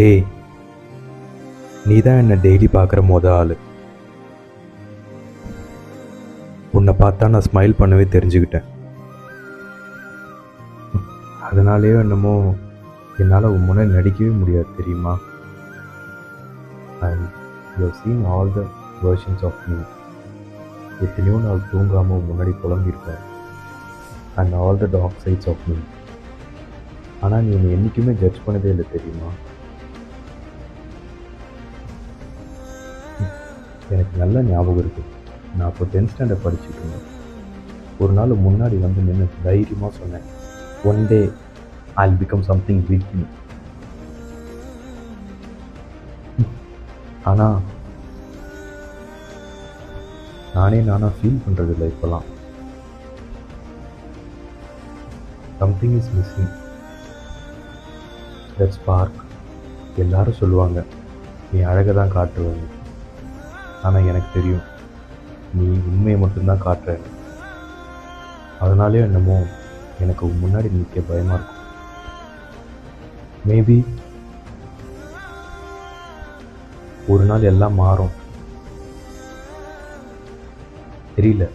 ஏய், நீ தான் என்னை டெய்லி பார்க்குற ஆள். உன்னை பார்த்தா நான் ஸ்மைல் பண்ணவே தெரிஞ்சுக்கிட்டேன். அதனாலேயோ என்னமோ என்னால் உன் முன்னாடி நடிக்கவே முடியாது, தெரியுமா? And you have seen all the versions of me. எத்தனையோ நாள் தூங்காமல் முன்னாடி புலம்பியிருப்பேன். And all the dark sides of me. ஆனால் நீ என்னை என்றைக்குமே ஜட்ஜ் பண்ணதே இல்லை, தெரியுமா? எனக்கு நல்ல ஞாபகம் இருக்குது. நான் அப்போ 10th ஸ்டாண்டர்ட் படிச்சுட்டு இருந்தேன். ஒரு நாள் முன்னாடி வந்து நின்று தைரியமாக சொன்னேன், ஒன் டே ஐல் பிகம் சம்திங் பிக். ஆனால் நானாக ஃபீல் பண்ணுறதில்லை இப்போலாம். Something is missing. That spark. எல்லாரும் சொல்லுவாங்க நீ அழகை தான் காட்டுவேன்னு. ஆனால் எனக்கு தெரியும் நீ உண்மையை மட்டும்தான் காட்டுற. அதனாலே என்னமோ எனக்கு முன்னாடி நிற்க பயமாக இருக்கும். மேபி ஒரு நாள் எல்லாம் மாறும், தெரியல.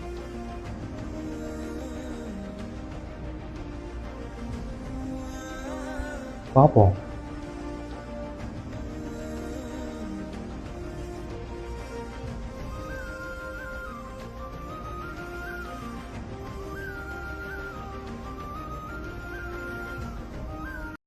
பார்ப்போம்.